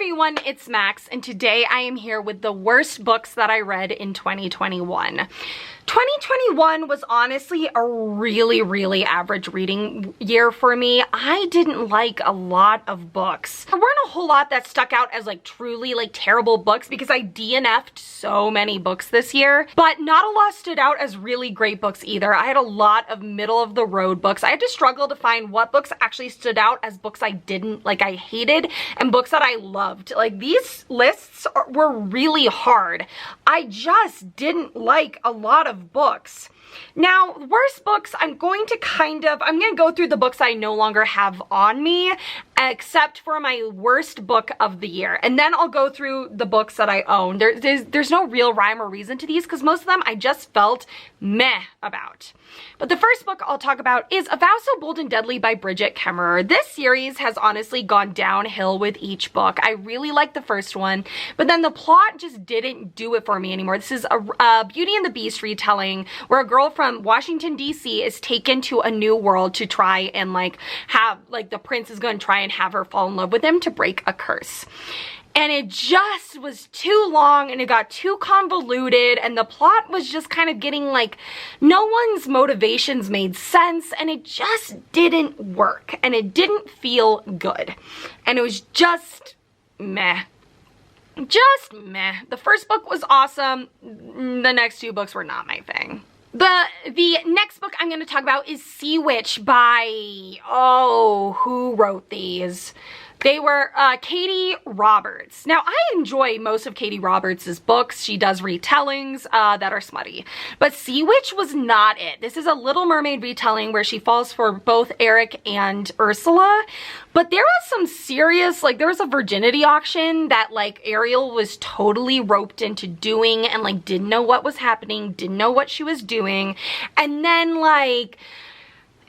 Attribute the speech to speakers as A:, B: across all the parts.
A: everyone, it's Max, and today I am here with the worst books that I read in 2021. 2021 was honestly a really average reading year for me. I didn't like a lot of books. There weren't a whole lot that stuck out as like truly like terrible books because I DNF'd so many books this year, but not a lot stood out as really great books either. I had a lot of middle of the road books. I had to struggle to find what books actually stood out as books I didn't like, I hated, and books that I loved. Like, these lists were really hard. I just didn't like a lot of books. Now, worst books, I'm going to go through the books I no longer have on me, except for my worst book of the year. And then I'll go through the books that I own. There's no real rhyme or reason to these because most of them I just felt meh about. But the first book I'll talk about is A Vow So Bold and Deadly by Bridget Kemmerer. This series has honestly gone downhill with each book. I really liked the first one, but then the plot just didn't do it for me anymore. This is a Beauty and the Beast retelling where a girl from Washington, D.C. is taken to a new world to try and the prince is going to try and have her fall in love with him to break a curse. And it just was too long and it got too convoluted and the plot was just kind of getting like, no one's motivations made sense and it just didn't work and it didn't feel good. And it was just meh. Just meh. The first book was awesome. The next two books were not my thing. The next book I'm going to talk about is Sea Witch by, who wrote these? They were Katee Roberts. Now, I enjoy most of Katee Roberts' books. She does retellings that are smutty. But Sea Witch was not it. This is a Little Mermaid retelling where she falls for both Eric and Ursula. But there was some serious, there was a virginity auction that, Ariel was totally roped into doing and, didn't know what was happening, didn't know what she was doing. And then,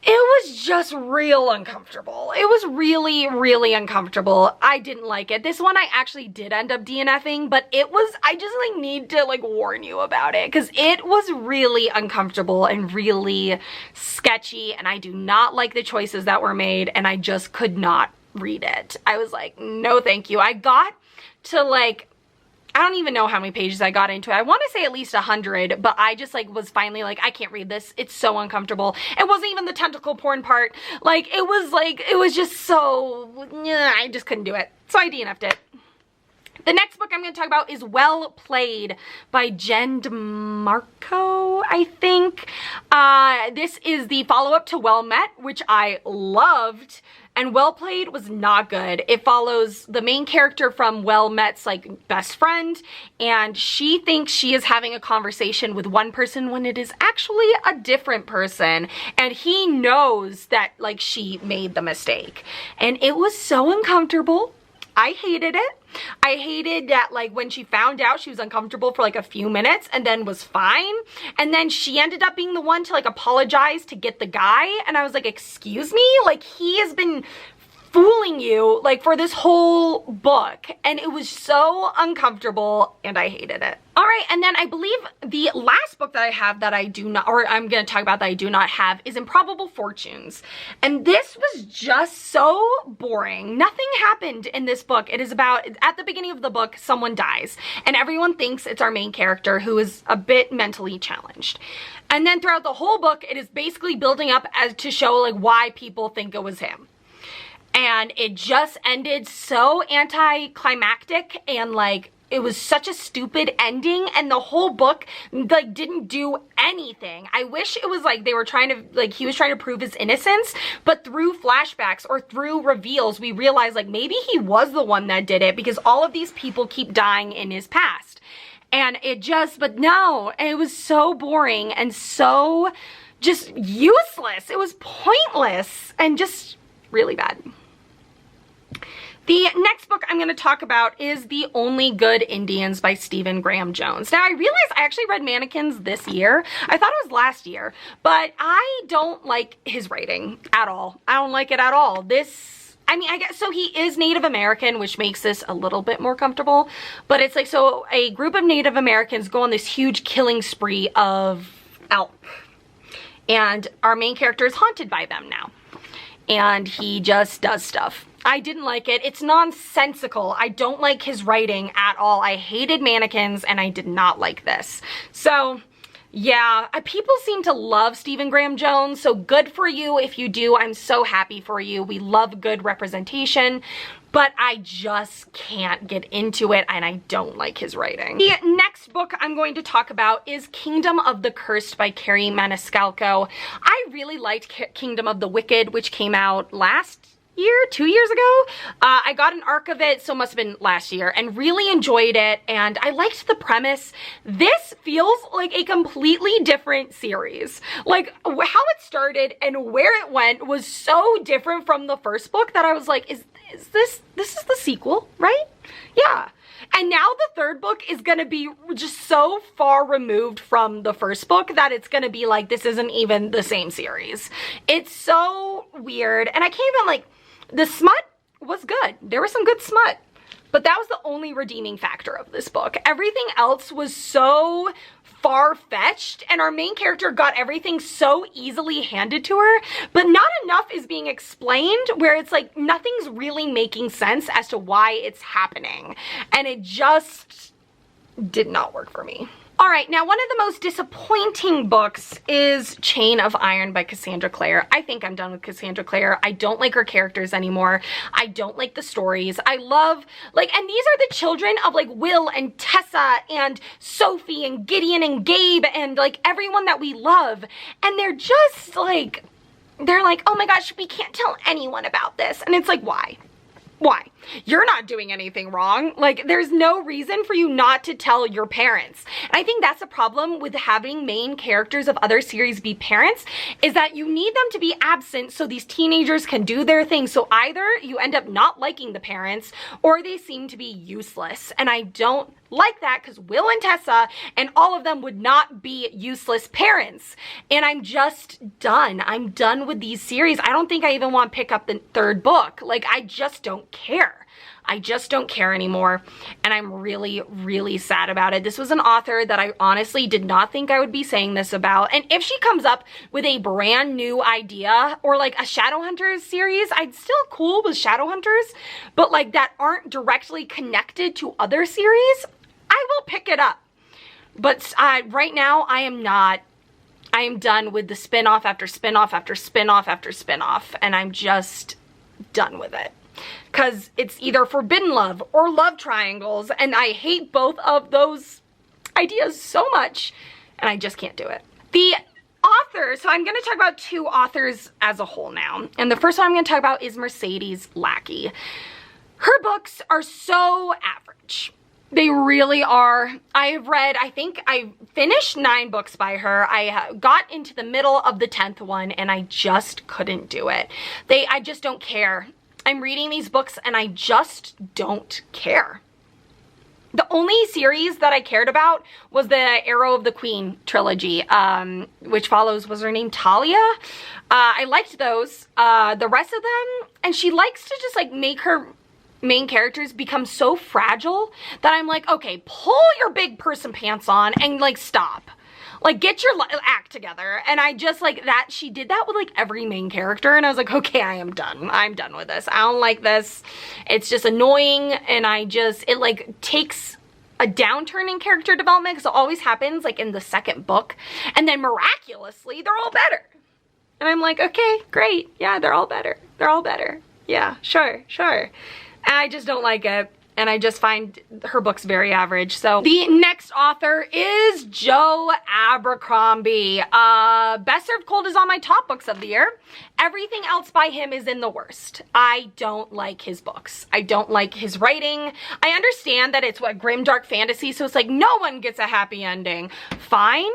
A: it was just real uncomfortable. It was really uncomfortable. I didn't like it. This one I actually did end up DNFing, but I just need to warn you about it because it was really uncomfortable and really sketchy and I do not like the choices that were made and I just could not read it. I was like, no thank you. I got to I don't even know how many pages I got into it. I want to say at least 100, but I just was finally I can't read this. It's so uncomfortable. It wasn't even the tentacle porn part. It was just so, I just couldn't do it. So I DNF'd it. The next book I'm going to talk about is Well Played by Jen DeMarco, I think. This is the follow-up to Well Met, which I loved. And Well Played was not good. It follows the main character from Well Met's best friend, and she thinks she is having a conversation with one person when it is actually a different person. And he knows that she made the mistake. And it was so uncomfortable. I hated it. I hated that when she found out she was uncomfortable for a few minutes and then was fine. And then she ended up being the one to apologize to get the guy. And I was like, excuse me? He has been fooling you for this whole book. And it was so uncomfortable and I hated it. All right, and then I believe the last book that I have that I do not, or I'm going to talk about that I do not have, is Improbable Fortunes. And this was just so boring. Nothing happened in this book. It is about, at the beginning of the book, someone dies. And everyone thinks it's our main character who is a bit mentally challenged. And then throughout the whole book, it is basically building up as to show why people think it was him. And it just ended so anticlimactic and it was such a stupid ending and the whole book didn't do anything. I wish it was they were trying to he was trying to prove his innocence, but through flashbacks or through reveals we realized maybe he was the one that did it because all of these people keep dying in his past. And but no, it was so boring and so just useless. It was pointless and just really bad. The next book I'm going to talk about is The Only Good Indians by Stephen Graham Jones. Now, I realized I actually read Mannequins this year. I thought it was last year, but I don't like his writing at all. I don't like it at all. I guess, so he is Native American, which makes this a little bit more comfortable, but it's so a group of Native Americans go on this huge killing spree of elk, and our main character is haunted by them now. And he just does stuff. I didn't like it. It's nonsensical. I don't like his writing at all. I hated Mannequins and I did not like this. So yeah, people seem to love Stephen Graham Jones, so good for you if you do. I'm so happy for you. We love good representation, but I just can't get into it and I don't like his writing. The next book I'm going to talk about is Kingdom of the Cursed by Kerri Maniscalco. I really liked Kingdom of the Wicked, which came out last year, 2 years ago. I got an arc of it, so it must have been last year, and really enjoyed it, and I liked the premise. This feels like a completely different series. Like, how it started and where it went was so different from the first book that I was like, is this is the sequel, right? Yeah. And now the third book is gonna be just so far removed from the first book that it's gonna be like, this isn't even the same series. It's so weird, and I can't even, like, the smut was good. There was some good smut, but that was the only redeeming factor of this book. Everything else was so far-fetched, and our main character got everything so easily handed to her, but not enough is being explained, where it's like nothing's really making sense as to why it's happening, and it just did not work for me. All right, now one of the most disappointing books is Chain of Iron by Cassandra Clare. I think I'm done with Cassandra Clare. I don't like her characters anymore. I don't like the stories. I love, like, and these are the children of, like, Will and Tessa and Sophie and Gideon and Gabe and, like, everyone that we love. And they're just, like, they're like, oh my gosh, we can't tell anyone about this. And it's like, why? Why? You're not doing anything wrong. Like, there's no reason for you not to tell your parents. And I think that's a problem with having main characters of other series be parents, is that you need them to be absent so these teenagers can do their thing. So either you end up not liking the parents or they seem to be useless. And I don't like that, because Will and Tessa and all of them would not be useless parents. And I'm just done. I'm done with these series. I don't think I even want to pick up the third book. Like, I just don't care. I just don't care anymore, and I'm really, really sad about it. This was an author that I honestly did not think I would be saying this about, and if she comes up with a brand new idea, or like a Shadowhunters series, I'd still cool with Shadowhunters, but like that aren't directly connected to other series, I will pick it up. But right now, I am not. I am done with the spin-off after spin-off after spin-off after spin-off, and I'm just done with it. Because it's either forbidden love or love triangles, and I hate both of those ideas so much, and I just can't do it. The author, so I'm going to talk about two authors as a whole now, and the first one I'm going to talk about is Mercedes Lackey. Her books are so average. They really are. I think I finished 9 books by her. I got into the middle of the 10th one, and I just couldn't do it. I just don't care. I'm reading these books and I just don't care. The only series that I cared about was the Arrow of the Queen trilogy, which follows, was her name Talia? I liked those. The rest of them, and she likes to just like make her main characters become so fragile that I'm like, okay, pull your big person pants on and like stop. Like, get your act together. And I just, like, that, she did that with, like, every main character. And I was like, okay, I am done. I'm done with this. I don't like this. It's just annoying. And it, like, takes a downturn in character development, because it always happens, like, in the second book. And then miraculously, they're all better. And I'm like, okay, great. Yeah, they're all better. They're all better. Yeah, sure. And I just don't like it. And I just find her books very average. So the next author is Joe Abercrombie. Best Served Cold is on my top books of the year. Everything else by him is in the worst. I don't like his books. I don't like his writing. I understand that it's what, grimdark fantasy, so it's like no one gets a happy ending. Fine,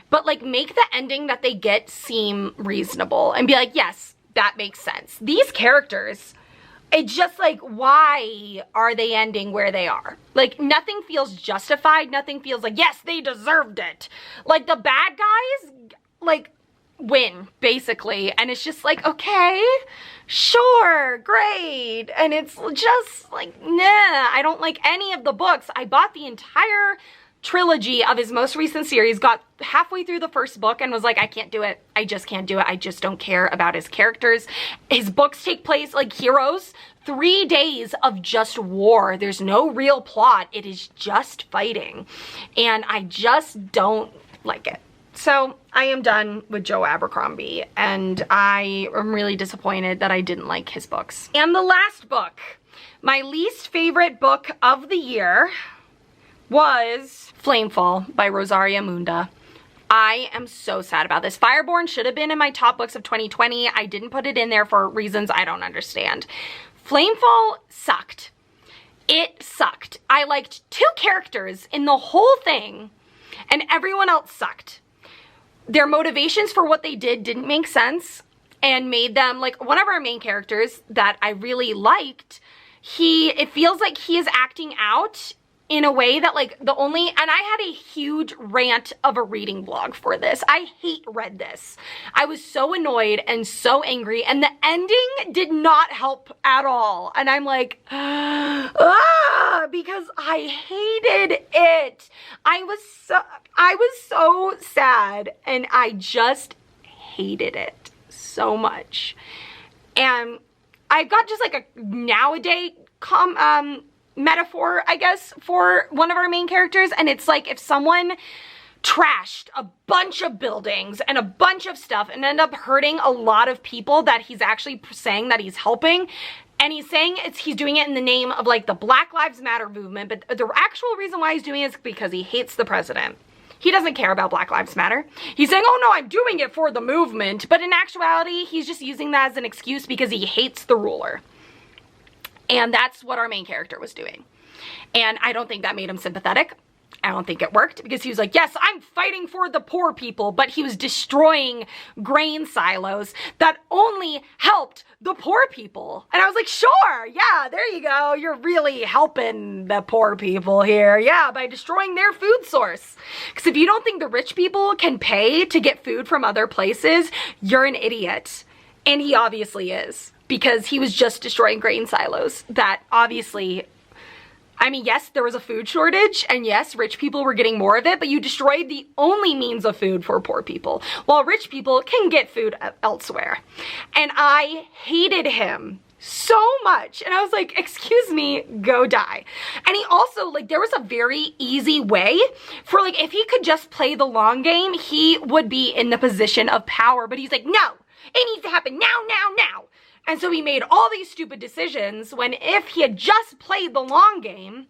A: but like make the ending that they get seem reasonable and be like, yes, that makes sense. These characters, it's just like, why are they ending where they are? Like, nothing feels justified. Nothing feels like, yes, they deserved it. Like, the bad guys, like, win, basically. And it's just like, okay, sure, great. And it's just like, nah, I don't like any of the books. I bought the entire trilogy of his most recent series, got halfway through the first book and was like, I can't do it. I just can't do it. I just don't care about his characters. His books take place like Heroes, 3 days of just war. There's no real plot. It is just fighting. And I just don't like it. So I am done with Joe Abercrombie, and I am really disappointed that I didn't like his books. And the last book, my least favorite book of the year, was Flamefall by Rosaria Munda. I am so sad about this. Fireborn should have been in my top books of 2020. I didn't put it in there for reasons I don't understand. Flamefall sucked. It sucked. I liked 2 characters in the whole thing, and everyone else sucked. Their motivations for what they did didn't make sense and made them, like, one of our main characters that I really liked, it feels like he is acting out in a way that, like, and I had a huge rant of a reading blog for this. I hate read this. I was so annoyed and so angry, and the ending did not help at all. And I'm like, because I hated it. I was so sad, and I just hated it so much. And I've got just like a nowadays metaphor, I guess, for one of our main characters, and it's like if someone trashed a bunch of buildings and a bunch of stuff and ended up hurting a lot of people that he's actually saying that he's helping, and he's saying he's doing it in the name of like the Black Lives Matter movement, but the actual reason why he's doing it is because he hates the president. He doesn't care about Black Lives Matter. He's saying, oh no, I'm doing it for the movement, but in actuality, he's just using that as an excuse because he hates the ruler. And that's what our main character was doing. And I don't think that made him sympathetic. I don't think it worked, because he was like, yes, I'm fighting for the poor people, but he was destroying grain silos that only helped the poor people. And I was like, sure, yeah, there you go. You're really helping the poor people here. Yeah, by destroying their food source. Because if you don't think the rich people can pay to get food from other places, you're an idiot. And he obviously is, because he was just destroying grain silos that obviously, I mean, yes, there was a food shortage, and yes, rich people were getting more of it, but you destroyed the only means of food for poor people, while rich people can get food elsewhere. And I hated him so much. And I was like, excuse me, go die. And he also, like, there was a very easy way for, like, if he could just play the long game, he would be in the position of power. But he's like, no, it needs to happen now, now, now. And so he made all these stupid decisions when if he had just played the long game,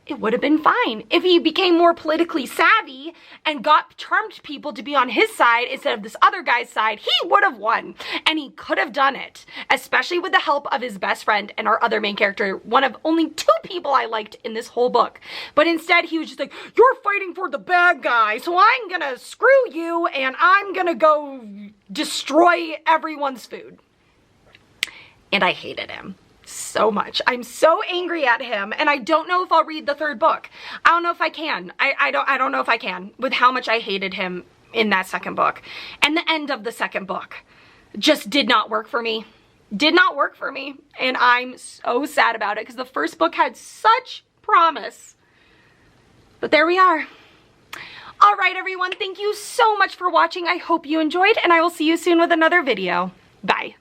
A: it would have been fine. If he became more politically savvy and charmed people to be on his side instead of this other guy's side, he would have won. And he could have done it, especially with the help of his best friend and our other main character, one of only 2 people I liked in this whole book. But instead, he was just like, you're fighting for the bad guy, so I'm gonna screw you and I'm gonna go destroy everyone's food. And I hated him so much. I'm so angry at him, and I don't know if I'll read the 3rd book. I don't know if I can. I don't know if I can, with how much I hated him in that 2nd book. And the end of the 2nd book just did not work for me. Did not work for me. And I'm so sad about it, because the 1st book had such promise. But there we are. All right, everyone. Thank you so much for watching. I hope you enjoyed, and I will see you soon with another video. Bye.